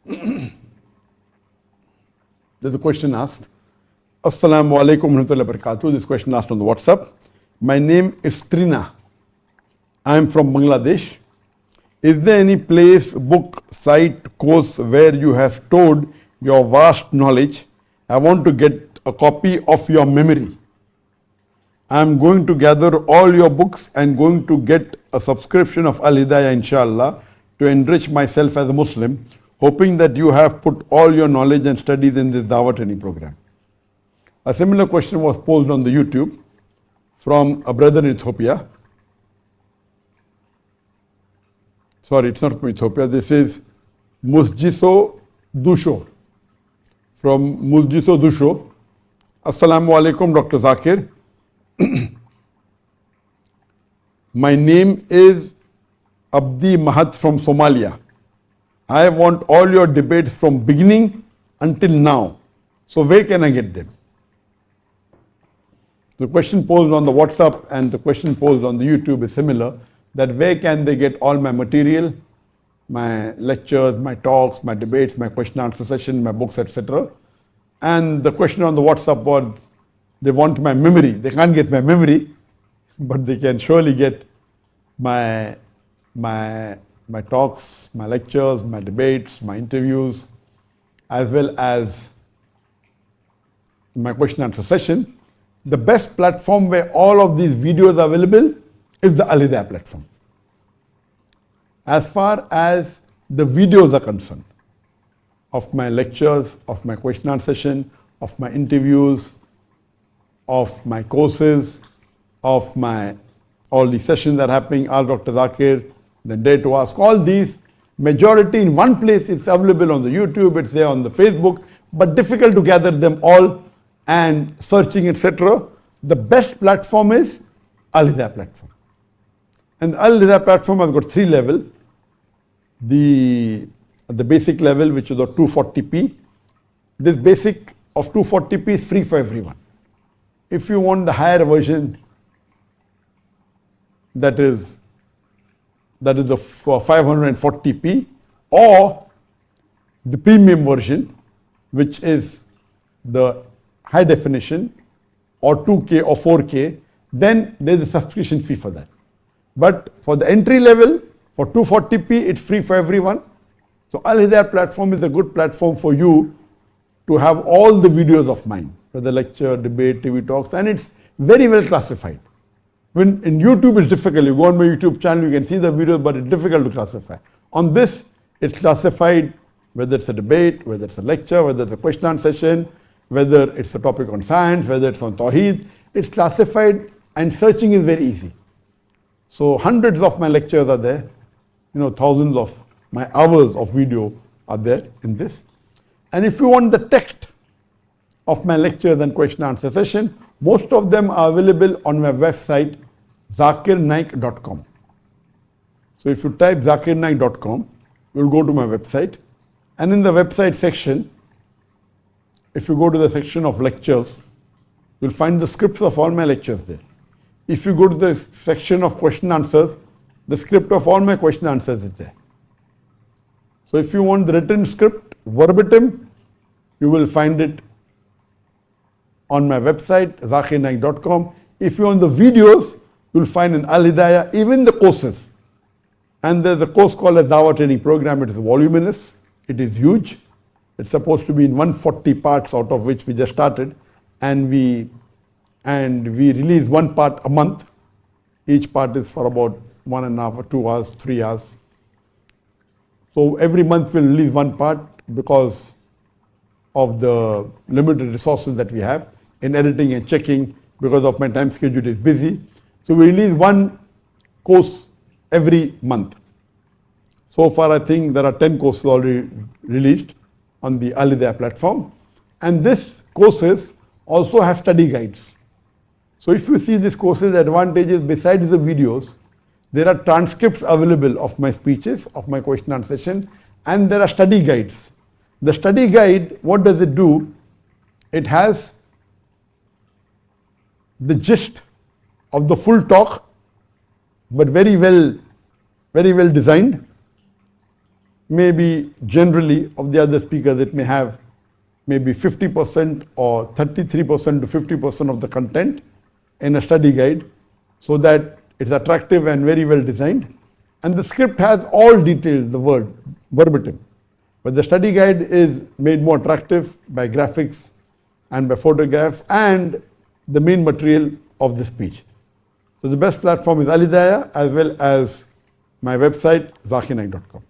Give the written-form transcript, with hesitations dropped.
There's a question asked. Assalamu alaikum warahmatullahi wabarakatuh. This question asked on the WhatsApp. My name is Trina. I am from Bangladesh. Is there any place, book, site, course where you have stored your vast knowledge? I want to get a copy of your memory. I am going to gather all your books and going to get a subscription of Al Hidayah, inshallah, to enrich myself as a Muslim, hoping that you have put all your knowledge and studies in this Dawah training program. A similar question was posed on the YouTube from a brother in Ethiopia. Sorry, it's not from Ethiopia. This is Musjiso Dusho. From Musjiso Dusho. Assalamu alaikum, Dr. Zakir. My name is Abdi Mahat from Somalia. I want all your debates from beginning until now. So where can I get them? The question posed on the WhatsApp and the question posed on the YouTube is similar, that where can they get all my material, my lectures, my talks, my debates, my question answer session, my books, etc. And the question on the WhatsApp was, they want my memory. They can't get my memory, but they can surely get my talks, my lectures, my debates, my interviews, as well as my question answer session. The best platform where all of these videos are available is the Al Hidayah platform. As far as the videos are concerned, of my lectures, of my question answer session, of my interviews, of my courses, of my all the sessions that are happening, Dr. Zakir, the Dare to Ask, all these, majority in one place. It's available on the YouTube, it's there on the Facebook, but difficult to gather them all and searching, etc. The best platform is Al Hidayah platform. And the Al Hidayah platform has got three levels. The basic level, which is of 240p. This basic of 240p is free for everyone. If you want the higher version, that is the 540p, or the premium version, which is the high definition, or 2K or 4K, then there is a subscription fee for that. But for the entry level, for 240p, it's free for everyone. So Al Hidayah platform is a good platform for you to have all the videos of mine, whether lecture, debate, TV talks, and it's very well classified. When in YouTube it's difficult. You go on my YouTube channel, you can see the videos, but it's difficult to classify. On this, it's classified, whether it's a debate, whether it's a lecture, whether it's a question answer session, whether it's a topic on science, whether it's on Tawheed. It's classified, and searching is very easy. So hundreds of my lectures are there. Thousands of my hours of video are there in this. And if you want the text of my lectures and question answer session, most of them are available on my website, zakirnaik.com. So if you type zakirnaik.com, you'll go to my website. And in the website section, if you go to the section of lectures, you'll find the scripts of all my lectures there. If you go to the section of question answers, the script of all my question answers is there. So if you want the written script verbatim, you will find it on my website, zakirnaik.com. If you want the videos, you'll find in Al Hidayah, even the courses. And there's a course called a Dawah training program. It is voluminous. It is huge. It's supposed to be in 140 parts, out of which we just started. And we release one part a month. Each part is for about 1.5 or 2 hours, 3 hours. So every month we'll release one part because of the limited resources that we have in editing and checking. Because of my time schedule is busy. So we release one course every month. So far I think there are 10 courses already released on the Al Hidayah platform. And these courses also have study guides. So if you see these courses, advantages besides the videos, there are transcripts available of my speeches, of my question answer session, and there are study guides. The study guide, what does it do? It has the gist of the full talk, but very well designed. maybe generally of the other speakers, it may have maybe 50% or 33% to 50% of the content in a study guide, so that it's attractive and very well designed. And the script has all details, the word, verbatim. But the study guide is made more attractive by graphics and by photographs and the main material of the speech. So the best platform is Alidaya, as well as my website, zakirnaik.com.